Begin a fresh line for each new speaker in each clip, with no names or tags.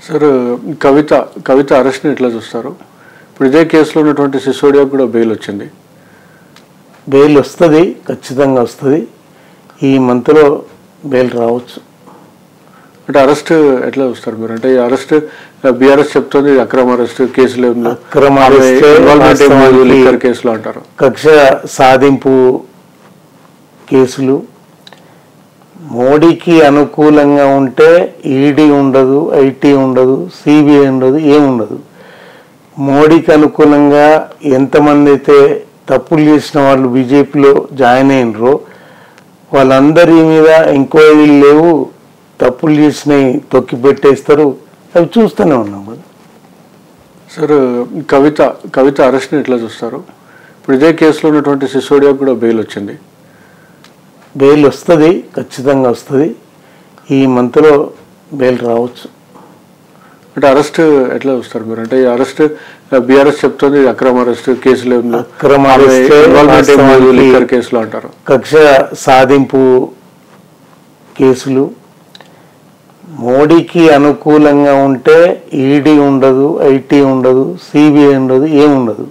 Sir కవిత కవిత అరెస్ట్ని ఎట్లా చూస్తారు? ఇప్పుడు ఇదే కేసులో ఉన్నటువంటి సిసోడియాకు కూడా బెయిల్ వచ్చింది.
బెయిల్ వస్తుంది, ఖచ్చితంగా వస్తుంది. ఈ మంత్లో బెయిల్ రావచ్చు.
అంటే అరెస్ట్ ఎట్లా చూస్తారు మీరు? అంటే ఈ అరెస్ట్ బీఆర్ఎస్ చెప్తుంది అక్రమ అరెస్ట్, కేసులు లిక్కర్ కేసులు అంటారు.
కక్ష సాధింపు కేసులు మోడీకి అనుకూలంగా ఉంటే ఈడీ ఉండదు, ఐటీ ఉండదు, సిబిఐ ఉండదు, ఏముండదు. మోడీకి అనుకూలంగా ఎంతమంది అయితే తప్పులు చేసిన వాళ్ళు బీజేపీలో జాయిన్ అయినరో వాళ్ళందరి మీద ఎంక్వైరీలు లేవు, తప్పులు చేసినవి తొక్కి పెట్టేస్తారు. అవి చూస్తూనే ఉన్నాం కదా.
సార్ కవిత అరెస్ట్ని ఎట్లా చూస్తారు? ఇప్పుడు ఇదే కేసులో ఉన్నటువంటి సిసోడియాకు కూడా బెయిల్ వచ్చింది.
బెయిల్ వస్తుంది, ఖచ్చితంగా వస్తుంది. ఈ మంత్లో బెయిల్ రావచ్చు.
అంటే అరెస్ట్ ఎట్లా చూస్తారు మీరు? అంటే ఈ అరెస్ట్ బీఆర్ఎస్ చెప్తుంది అక్రమ అరెస్ట్, కేసులు లిక్కర్ కేసులు అంటారు.
కక్ష సాధింపు కేసులు మోడీకి అనుకూలంగా ఉంటే ఈడీ ఉండదు, ఐటీ ఉండదు, సిబిఐ ఉండదు, ఏముండదు.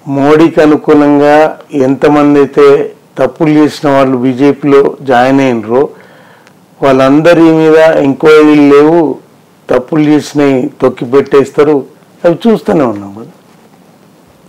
మోడీకి అనుకూలంగా ఎంతమంది అయితే తప్పులు చేసిన వాళ్ళు బీజేపీలో జాయిన్ అయినరో వాళ్ళందరి మీద ఎంక్వైరీలు లేవు, తప్పులు చేసినవి తొక్కి పెట్టేస్తారు. అవి చూస్తూనే ఉన్నాం.